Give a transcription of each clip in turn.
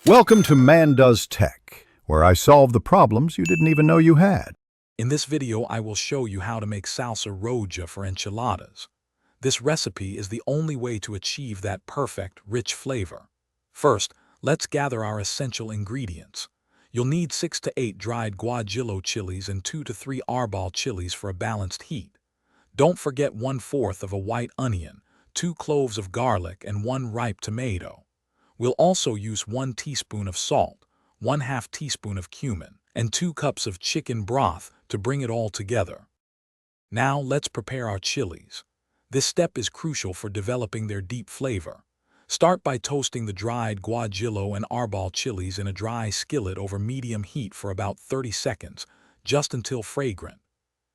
Welcome to Man Does Tech, where I solve the problems you didn't even know you had. In this video, I will show you how to make salsa roja for enchiladas. This recipe is the only way to achieve that perfect, rich flavor. First, let's gather our essential ingredients. You'll need 6 to 8 dried guajillo chilies and 2 to 3 arbol chilies for a balanced heat. Don't forget 1/4 of a white onion, 2 cloves of garlic, and 1 ripe tomato. We'll also use 1 teaspoon of salt, 1/2 teaspoon of cumin, and 2 cups of chicken broth to bring it all together. Now let's prepare our chilies. This step is crucial for developing their deep flavor. Start by toasting the dried guajillo and arbol chilies in a dry skillet over medium heat for about 30 seconds, just until fragrant.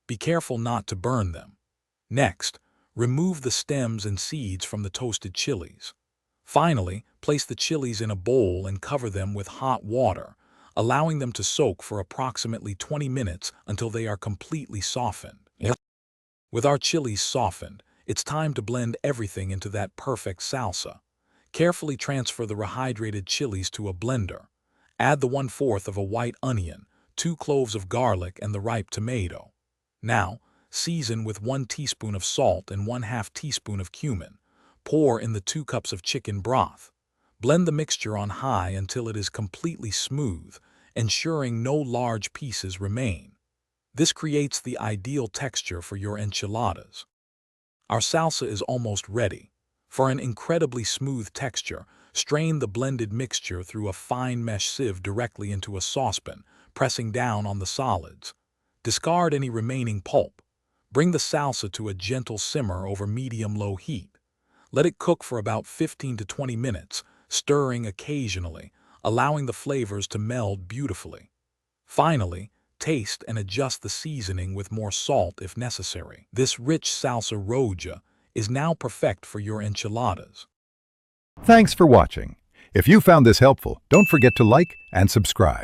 Be careful not to burn them. Next, remove the stems and seeds from the toasted chilies. Finally, place the chilies in a bowl and cover them with hot water, allowing them to soak for approximately 20 minutes until they are completely softened. With our chilies softened, it's time to blend everything into that perfect salsa. Carefully transfer the rehydrated chilies to a blender. Add the 1/4 of a white onion, 2 cloves of garlic, and the ripe tomato. Now, season with 1 teaspoon of salt and 1/2 teaspoon of cumin. Pour in the 2 cups of chicken broth. Blend the mixture on high until it is completely smooth, ensuring no large pieces remain. This creates the ideal texture for your enchiladas. Our salsa is almost ready. For an incredibly smooth texture, strain the blended mixture through a fine mesh sieve directly into a saucepan, pressing down on the solids. Discard any remaining pulp. Bring the salsa to a gentle simmer over medium-low heat. Let it cook for about 15 to 20 minutes, stirring occasionally, allowing the flavors to meld beautifully. Finally, taste and adjust the seasoning with more salt if necessary. This rich salsa roja is now perfect for your enchiladas. Thanks for watching. If you found this helpful, don't forget to like and subscribe.